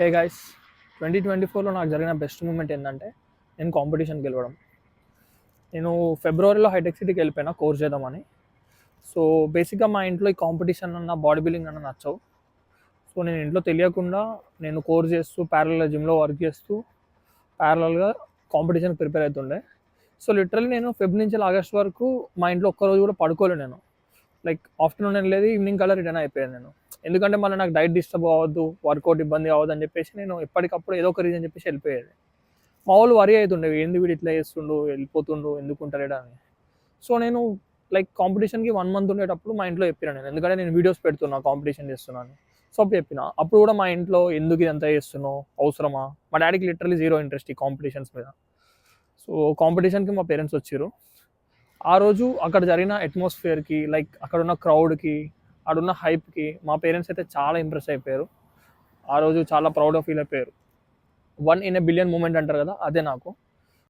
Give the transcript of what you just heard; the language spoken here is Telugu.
హే గాయ్స్, 2024లో నాకు జరిగిన బెస్ట్ మూమెంట్ ఏంటంటే నేను కాంపిటీషన్కి గెలవడం. నేను ఫిబ్రవరిలో హైటెక్ సిటీకి వెళ్ళిపోయినా కోర్స్ చేద్దామని. సో బేసిక్గా మా ఇంట్లో ఈ కాంపిటీషన్ అన్న బాడీ బిల్డింగ్ అన్న నచ్చవు. సో నేను ఇంట్లో తెలియకుండా నేను కోర్స్ చేస్తూ ప్యారల్గా జిమ్లో వర్క్ చేస్తూ ప్యారలల్గా కాంపిటీషన్కి ప్రిపేర్ అవుతుండే. సో లిటరల్లీ నేను ఫెబ్ నుంచి ఆగస్ట్ వరకు మా ఇంట్లో ఒక్కరోజు కూడా పడుకోలేదు. నేను లైక్ ఆఫ్టర్నూన్ వెళ్ళేది, ఈవినింగ్ కల్లా రిటర్న్ అయిపోయాను నేను. ఎందుకంటే మళ్ళీ నాకు డైట్ డిస్టర్బ్ అవ్వద్దు, వర్కౌట్ ఇబ్బంది అవ్వద్దు అని చెప్పేసి నేను ఎప్పటికప్పుడు ఏదో ఒక రీజన్ చెప్పేసి వెళ్ళిపోయేది. మా వాళ్ళు వరి అవుతుండే, ఏంది వీడు ఇట్లా చేస్తుండు, వెళ్ళిపోతుండు, ఎందుకు ఉంటాడా అని. సో నేను లైక్ కాంపిటీషన్కి 1 మంత్ ఉండేటప్పుడు మా ఇంట్లో చెప్పినా నేను, ఎందుకంటే నేను వీడియోస్ పెడుతున్నా కాంపిటీషన్ చేస్తున్నాను. సో అప్పుడు చెప్పిన, అప్పుడు కూడా మా ఇంట్లో ఎందుకు ఇదంతా చేస్తున్నావు, అవసరమా. మా డాడీకి లిటరలీ జీరో ఇంట్రెస్ట్ ఈ కాంపిటీషన్స్ మీద. సో కాంపిటీషన్కి మా పేరెంట్స్ వచ్చారు. ఆ రోజు అక్కడ జరిగిన అట్మాస్ఫియర్కి, లైక్ అక్కడ ఉన్న క్రౌడ్కి, ఆడున్న హైప్కి మా పేరెంట్స్ అయితే చాలా ఇంప్రెస్ అయిపోయారు. ఆ రోజు చాలా ప్రౌడ్గా ఫీల్ అయిపోయారు. 1 in a billion మూమెంట్ అంటారు కదా, అదే నాకు.